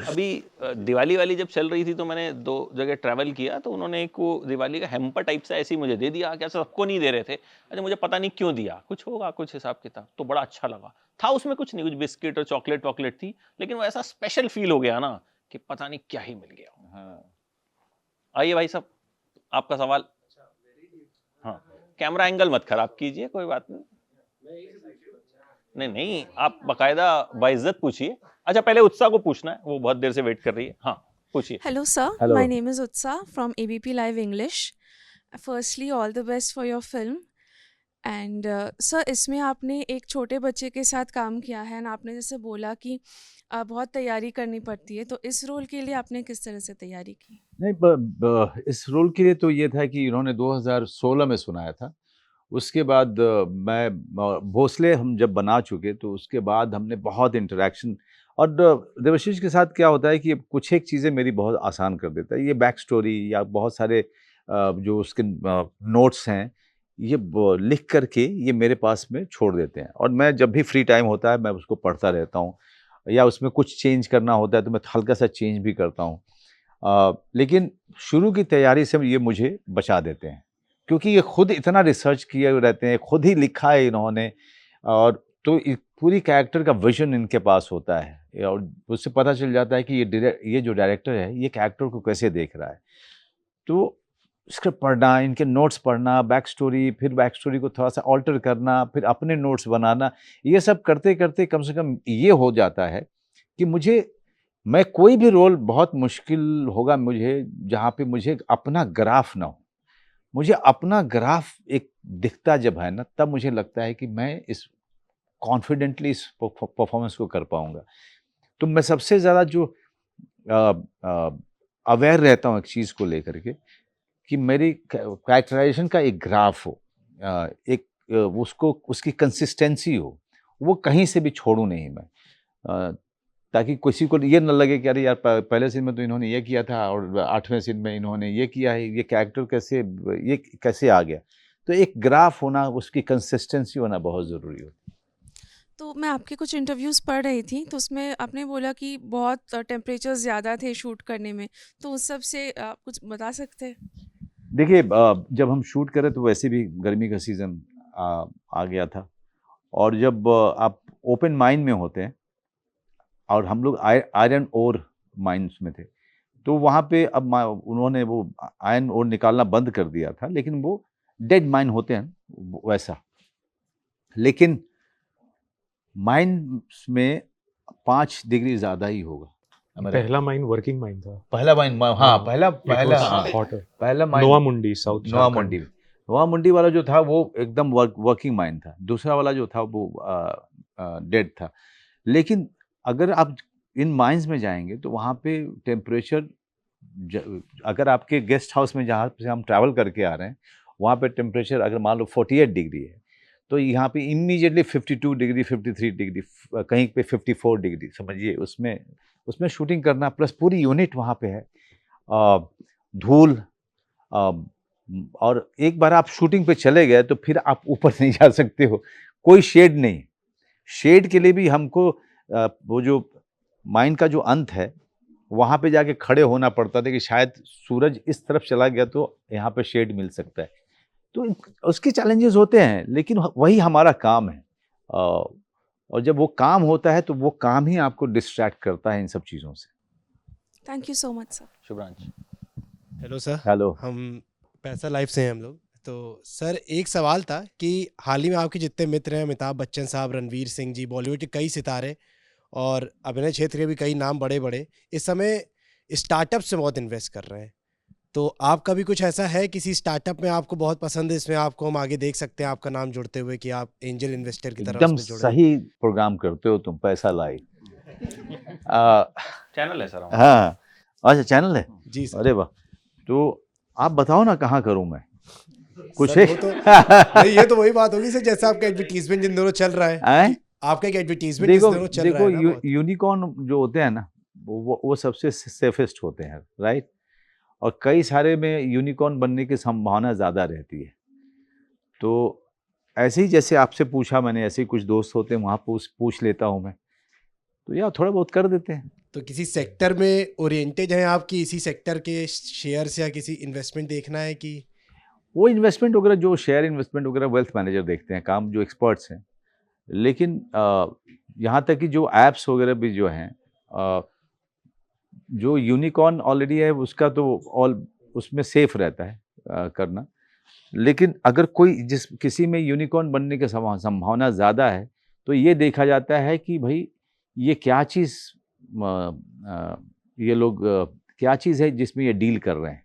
अभी दिवाली वाली जब चल रही थी तो मैंने 2 जगह ट्रैवल किया, तो उन्होंने एक वो दिवाली का हैम्पर टाइप सा ऐसे ही मुझे दे दिया। क्या सबको नहीं दे रहे थे, अच्छा मुझे पता नहीं क्यों दिया, कुछ होगा कुछ हिसाब किताब, तो बड़ा अच्छा लगा था। उसमें कुछ नहीं, कुछ बिस्किट और चॉकलेट थी, लेकिन वो ऐसा स्पेशल फील हो गया ना कि पता नहीं क्या ही मिल गया। आइए भाई साहब, आपका सवाल। हाँ, कैमरा एंगल मत खराब कीजिए, कोई बात नहीं, आप बाकायदा बाइज्जत पूछिए। अच्छा, पहले उत्साह को पूछना है, वो बहुत देर से वेट कर रही है। हाँ, पूछिए। Hello sir, my name is Utsah from ABP live English. Firstly all the best for your film. And sir, इसमें आपने एक छोटे बच्चे के साथ काम किया है, और आपने जैसे बोला कि बहुत तैयारी करनी पड़ती है, तो इस रोल के लिए आपने किस तरह से तैयारी की? नहीं, इस रोल के लिए तो ये था कि इन्होंने 2016 में सुनाया था। उसके बाद मैं भोसले हम जब बना चुके तो उसके बाद हमने बहुत इंटरेक्शन, और देवाशीष के साथ क्या होता है कि कुछ एक चीज़ें मेरी बहुत आसान कर देता है। ये बैक स्टोरी या बहुत सारे जो उसके नोट्स हैं, ये लिख करके ये मेरे पास में छोड़ देते हैं, और मैं जब भी फ्री टाइम होता है मैं उसको पढ़ता रहता हूँ, या उसमें कुछ चेंज करना होता है तो मैं हल्का सा चेंज भी करता हूँ। लेकिन शुरू की तैयारी से ये मुझे बचा देते हैं, क्योंकि ये खुद इतना रिसर्च किए रहते हैं, खुद ही लिखा है इन्होंने, और तो पूरी कैरेक्टर का विजन इनके पास होता है, और उससे पता चल जाता है कि ये जो डायरेक्टर है ये कैरेक्टर को कैसे देख रहा है। तो स्क्रिप्ट पढ़ना, इनके नोट्स पढ़ना, बैक स्टोरी, फिर बैक स्टोरी को थोड़ा सा ऑल्टर करना, फिर अपने नोट्स बनाना, ये सब करते करते कम से कम ये हो जाता है कि मैं कोई भी रोल बहुत मुश्किल होगा मुझे जहाँ पे मुझे अपना ग्राफ ना हो। मुझे अपना ग्राफ एक दिखता जब है ना, तब मुझे लगता है कि मैं इस कॉन्फिडेंटली इस परफॉर्मेंस को कर पाऊंगा। तो मैं सबसे ज़्यादा जो अवेयर रहता हूँ एक चीज़ को लेकर के कि मेरी कैरेक्टराइजेशन का एक ग्राफ हो, उसको उसकी कंसिस्टेंसी हो, वो कहीं से भी छोड़ूं नहीं मैं, ताकि किसी को ये न लगे कि अरे यार पहले सीन में तो इन्होंने ये किया था और 8वें सीन में इन्होंने ये किया है, ये कैरेक्टर ये कैसे आ गया। तो एक ग्राफ होना, उसकी कंसिस्टेंसी होना बहुत ज़रूरी हो। तो मैं आपके कुछ इंटरव्यूज़ पढ़ रही थी, तो उसमें आपने बोला कि बहुत टेम्परेचर ज़्यादा थे शूट करने में, तो उस सब से आप कुछ बता सकते हैं? देखिए, जब हम शूट करें तो वैसे भी गर्मी का सीज़न आ गया था, और जब आप ओपन माइन में होते हैं और हम लोग आयरन ओर माइंस में थे, तो वहाँ पे अब उन्होंने वो आयरन ओर निकालना बंद कर दिया था, लेकिन वो डेड माइन होते हैं वैसा। लेकिन माइंस में 5 डिग्री ज़्यादा ही होगा। पहला माइन वर्किंग माइन था। पहला माइन, हाँ, पहला माइन नोवा मुंडी वाला जो था वो एकदम वर्किंग माइन था। दूसरा वाला जो था वो डेड था। लेकिन अगर आप इन माइंस में जाएंगे तो वहाँ पे टेम्परेचर, अगर आपके गेस्ट हाउस में जहाँ से हम ट्रैवल करके आ रहे हैं वहाँ पे टेम्परेचर अगर मान लो 48 डिग्री है, तो यहाँ पे इमीडिएटली 52 डिग्री, 53 डिग्री, कहीं पे 54 डिग्री, समझिए उसमें शूटिंग करना, प्लस पूरी यूनिट वहाँ पे है, धूल, और एक बार आप शूटिंग पे चले गए तो फिर आप ऊपर नहीं जा सकते हो, कोई शेड नहीं। शेड के लिए भी हमको वो जो माइन का जो अंत है वहाँ पे जाके खड़े होना पड़ता था कि शायद सूरज इस तरफ चला गया तो यहाँ पे शेड मिल सकता है। तो उसके चैलेंजेस होते हैं, लेकिन वही हमारा काम है, और जब वो काम होता है तो वो काम ही आपको डिस्ट्रैक्ट करता है इन सब चीज़ों से। Thank you so much sir. Shubhransh. Hello sir. Hello. हम पैसा लाइफ से हैं हम लोग। तो सर एक सवाल था कि हाल ही में आपके जितने मित्र हैं, अमिताभ बच्चन साहब, रणवीर सिंह जी, बॉलीवुड के कई सितारे और अभिनय क्षेत्र के भी कई नाम बड़े बड़े इस समय स्टार्टअप से बहुत इन्वेस्ट कर रहे हैं, तो आपका भी कुछ ऐसा है किसी स्टार्टअप में आपको बहुत पसंद है, इसमें आपको हम आगे देख सकते हैं आपका नाम जुड़ते हुए कि आप एंजल इन्वेस्टर की तरफ एकदम उसमें जुड़े? सही प्रोग्राम करते हो तुम, पैसा लाइव चैनल है सर। हाँ, अच्छा चैनल है जी सर। अरे वाह, तो आप बताओ ना कहाँ करूँ मैं कुछ सर, है? वो तो नहीं, ये तो वही बात होगी सर, जैसे आपका एडवर्टीजमेंट जिन दोनों चल रहा है, आपका एक एडवर्टीजमेंट जिन दोनों चल रहा है ना, यूनिकॉर्न जो होते हैं ना वो सबसे सेफेस्ट होते हैं, राइट, और कई सारे में यूनिकॉर्न बनने की संभावना ज़्यादा रहती है। तो ऐसे ही जैसे आपसे पूछा मैंने, ऐसे ही कुछ दोस्त होते हैं वहाँ पूछ लेता हूँ मैं, तो यार थोड़ा बहुत कर देते हैं। तो किसी सेक्टर में ओरिएंटेड हैं आपकी, इसी सेक्टर के शेयर्स या किसी इन्वेस्टमेंट देखना है कि वो इन्वेस्टमेंट वगैरह, जो शेयर इन्वेस्टमेंट वगैरह वेल्थ मैनेजर देखते हैं काम, जो एक्सपर्ट्स हैं। लेकिन यहाँ तक कि जो ऐप्स वगैरह भी जो हैं, जो यूनिकॉर्न ऑलरेडी है उसका तो उसमें सेफ रहता है करना। लेकिन अगर किसी में यूनिकॉर्न बनने की संभावना ज़्यादा है तो ये देखा जाता है कि भाई ये क्या चीज़, ये लोग क्या चीज़ है जिसमें ये डील कर रहे हैं,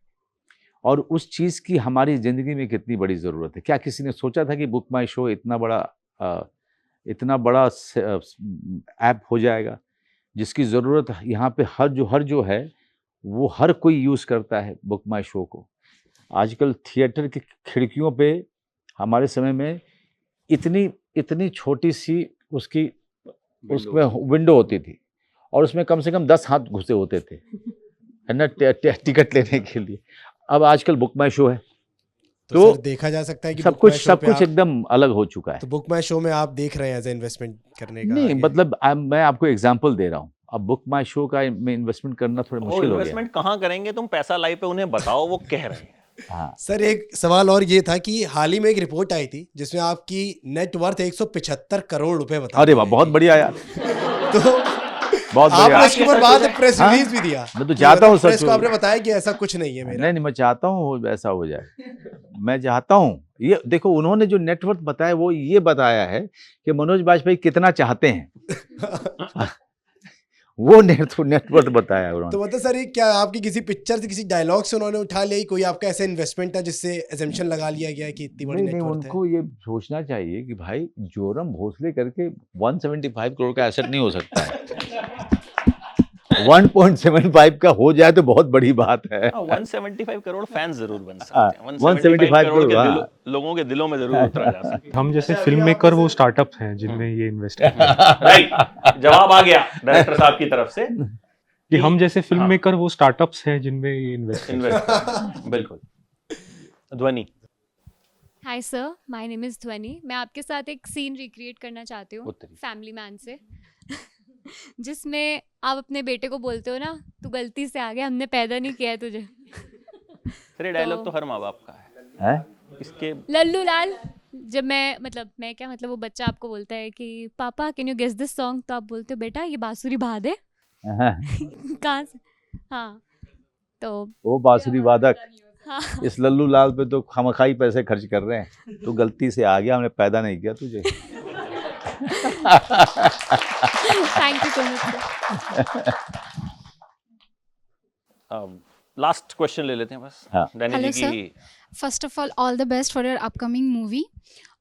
और उस चीज़ की हमारी ज़िंदगी में कितनी बड़ी ज़रूरत है। क्या किसी ने सोचा था कि बुक माई शो इतना बड़ा ऐप हो जाएगा जिसकी ज़रूरत यहाँ पे हर जो है वो हर कोई यूज़ करता है बुक माई शो को। आजकल थिएटर की खिड़कियों पे हमारे समय में इतनी छोटी सी उसमें विंडो होती थी, और उसमें कम से कम 10 हाथ घुसे होते थे, है ना, टिकट लेने के लिए। अब आजकल बुक माई शो है, तो सर देखा जा सकता है कि सब कुछ एकदम अलग हो चुका है। तो बुक माई शो में आप देख रहे हैं एज ए इन्वेस्टमेंट करने का? नहीं, मतलब मैं आपको एग्जांपल दे रहा हूँ। अब बुक माई शो का में इन्वेस्टमेंट करना थोड़ा मुश्किल हो गया। इन्वेस्टमेंट कहाँ करेंगे तुम? पैसा लाइव पे उन्हें बताओ, वो कह रहे हैं। हाँ सर एक सवाल और ये था कि हाल ही में एक रिपोर्ट आई थी जिसमें आपकी नेटवर्थ 175 करोड़ रुपए बता। अरे वाह, बहुत बढ़िया यार। तो बहुत बढ़िया। आपने इसके बाद प्रेस रिलीज भी दिया। मैं तो चाहता हूँ प्रेस को आपने बताया कि ऐसा कुछ नहीं है मेरा। नहीं, मैं चाहता हूँ ऐसा हो जाए। मैं चाहता हूँ, ये देखो उन्होंने जो नेटवर्थ बताया वो ये बताया है कि मनोज बाजपेयी कितना चाहते हैं वो नेटवर्थ बताया उन्होंने। तो मतलब सर ये क्या आपकी किसी पिक्चर से किसी डायलॉग से उन्होंने उठा लिया, कोई आपका ऐसा इन्वेस्टमेंट है जिससे एजम्पशन लगा लिया गया है कि इतनी बड़ी नहीं, नेटवर्थ है? उनको ये सोचना चाहिए कि भाई जोरम भोसले करके 175 करोड़ का एसेट नहीं हो सकता है। 1.75 का हो जाए तो बहुत बड़ी बात है। 175 करोड़ फैंस जरूर बन सकते हाँ, हैं। 175 करोड़ के हाँ। लोगों के दिलों में जरूर उतरा जा सकता है। हम जैसे फिल्म मेकर वो स्टार्टअप हैं जिनमें ये इन्वेस्ट किया राइट, जवाब आ गया डायरेक्टर साहब की तरफ से कि हम जैसे फिल्म हाँ। मेकर वो स्टार्टअप्स हैं जिनमें ये इन्वेस्ट बिल्कुल। ध्वनि, hi sir, my name is ध्वनि। मैं आपके साथ एक सीन रिक्रिएट करना चाहती हूँ उत्तरी। फैमिली मैन से जिसमें आप अपने बेटे को बोलते हो ना, तू गलती से आ गया, हमने पैदा नहीं किया है तुझे। अरे डायलॉग तो हर माँ बाप का है। हैं? इसके लल्लू लाल, जब मैं क्या मतलब वो बच्चा आपको बोलता है कि पापा can you guess this song, तो आप बोलते हो बेटा ये बांसुरी बहा दे। कहाँ से? हाँ, तो वो बांसुरी वादक हाँ इस लल्लू लाल पे तो खामखाई पैसे खर्च कर रहे हैं। तू गलती से आ गया, हमने पैदा नहीं किया तुझे। Thank you so much. Last question ले लेते हैं बस। हाँ। डैनी हेलो जी की first of all the best for your upcoming movie.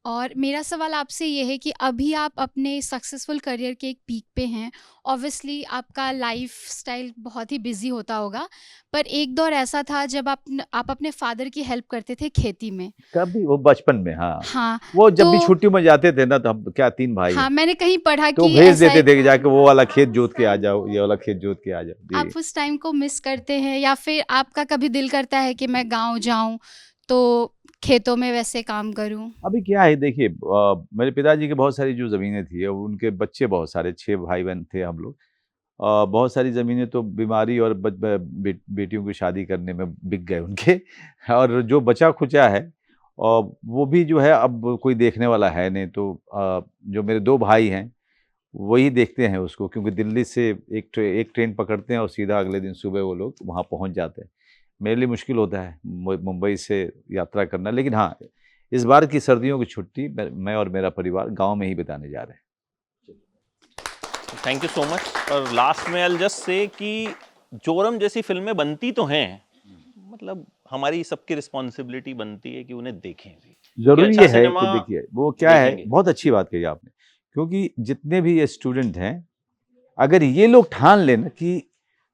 और मेरा सवाल आपसे ये है कि अभी आप अपने सक्सेसफुल करियर के एक पीक पे हैं। ऑब्वियसली आपका लाइफ स्टाइल बहुत ही बिजी होता होगा, पर एक दौर ऐसा था जब आप अपने फादर की हेल्प करते थे खेती में। कभी वो बचपन में, हाँ हाँ, वो जब भी तो- छुट्टियों में जाते थे ना, तो हम क्या 3 भाई हाँ, हैं, मैंने कहीं पढ़ा तो कि भेज ऐसा देते एक- थे कि जाके वो वाला खेत जोत के आ जाओ, ये वाला खेत जोत के आ जाओ। आप उस टाइम को मिस करते हैं, या फिर आपका कभी दिल करता है कि मैं गांव जाऊं तो खेतों में वैसे काम करूं? अभी क्या है देखिए, मेरे पिताजी की बहुत सारी जो ज़मीनें थी, और उनके बच्चे बहुत सारे, 6 भाई बहन थे हम लोग। बहुत सारी ज़मीनें तो बीमारी और बेटियों की शादी करने में बिक गए उनके। और जो बचा खुचा है वो भी जो है अब कोई देखने वाला है नहीं। तो जो मेरे 2 भाई हैं वही देखते हैं उसको, क्योंकि दिल्ली से एक ट्रेन पकड़ते हैं और सीधा अगले दिन सुबह वो लोग वहाँ पहुँच जाते हैं। मेरे लिए मुश्किल होता है मुंबई से यात्रा करना, लेकिन हाँ, इस बार की सर्दियों की छुट्टी मैं और मेरा परिवार गांव में ही बिताने जा रहे हैं। Thank you so much. और लास्ट में आई जस्ट से कि जोरम जैसी फिल्में बनती तो हैं, मतलब हमारी सबकी रिस्पॉन्सिबिलिटी बनती है कि उन्हें देखें भी। जरूरी अच्छा ये है सिनेमा कि देखिए वो क्या है, देखेंगे। बहुत अच्छी बात कही आपने, क्योंकि जितने भी ये स्टूडेंट हैं, अगर ये लोग ठान लेना कि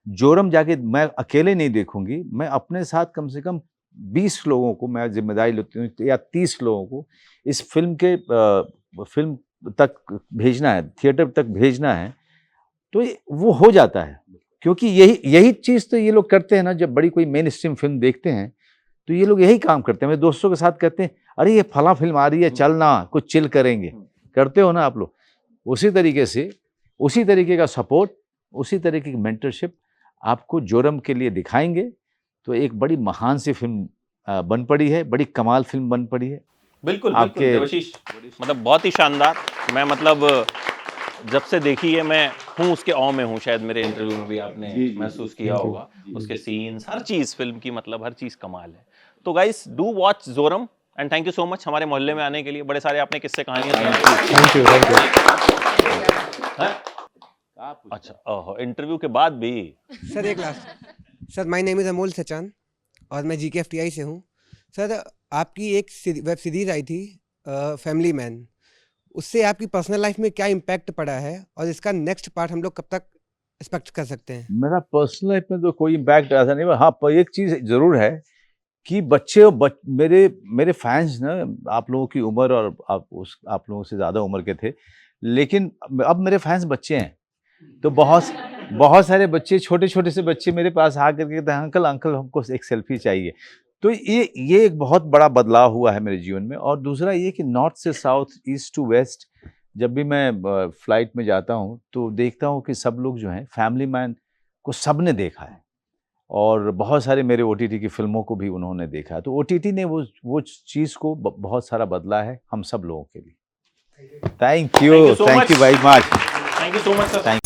जोरम जाके मैं अकेले नहीं देखूंगी, मैं अपने साथ कम से कम 20 लोगों को मैं जिम्मेदारी लेती हूँ, या 30 लोगों को इस फिल्म तक भेजना है, थिएटर तक भेजना है, तो वो हो जाता है। क्योंकि यही चीज़ तो ये लोग करते हैं ना, जब बड़ी कोई मेन स्ट्रीम फिल्म देखते हैं तो ये लोग यही काम करते हैं। मेरे दोस्तों के साथ कहते हैं, अरे ये फला फिल्म आ रही है, चलना कुछ चिल करेंगे। करते हो ना आप लोग? उसी तरीके से, उसी तरीके का सपोर्ट, उसी तरीके की मेंटरशिप आपको जोरम के लिए दिखाएंगे, तो एक बड़ी महान सी फिल्म बन पड़ी है, बड़ी कमाल फिल्म बन पड़ी है। बिल्कुल आपके- बिल्कुल देवाशीष, मतलब बहुत ही शानदार। मैं मतलब जब से देखी है मैं हूँ उसके औ में हूँ। शायद मेरे इंटरव्यू में भी आपने महसूस किया होगा। उसके सीन्स, हर चीज़ फिल्म की, मतलब हर चीज़ कमाल है। तो guys do watch Joram and thank you so much हमारे मोहल्ले में आने के लिए। बड़े सारे आपने किस्से कहानियाँ सुनाई। अच्छा, इंटरव्यू के बाद भी सर एक last. Sir my name is Amol Sachan और मैं GKFTI से हूँ। सर आपकी एक वेब सीरीज़ आई थी फैमिली मैन, उससे आपकी पर्सनल लाइफ में क्या इम्पैक्ट पड़ा है और इसका नेक्स्ट पार्ट हम लोग कब तक एक्सपेक्ट कर सकते हैं? मेरा पर्सनल लाइफ में तो कोई इम्पैक्ट ऐसा नहीं, हाँ पर एक चीज़ ज़रूर है कि मेरे फैंस ना आप लोगों की उम्र और आप लोगों से ज़्यादा उम्र के थे, लेकिन अब मेरे फैंस बच्चे हैं। तो बहुत सारे बच्चे, छोटे छोटे से बच्चे मेरे पास आकर के कहते हैं, अंकल हमको एक सेल्फी चाहिए। तो ये एक बहुत बड़ा बदलाव हुआ है मेरे जीवन में। और दूसरा ये कि नॉर्थ से साउथ, ईस्ट टू वेस्ट, जब भी मैं फ्लाइट में जाता हूँ तो देखता हूँ कि सब लोग जो हैं, फैमिली मैन को सब ने देखा है, और बहुत सारे मेरे OTT की फिल्मों को भी उन्होंने देखा है। तो OTT ने वो चीज़ को बहुत सारा बदला है हम सब लोगों के लिए। Thank you very much. Thank you so much sir.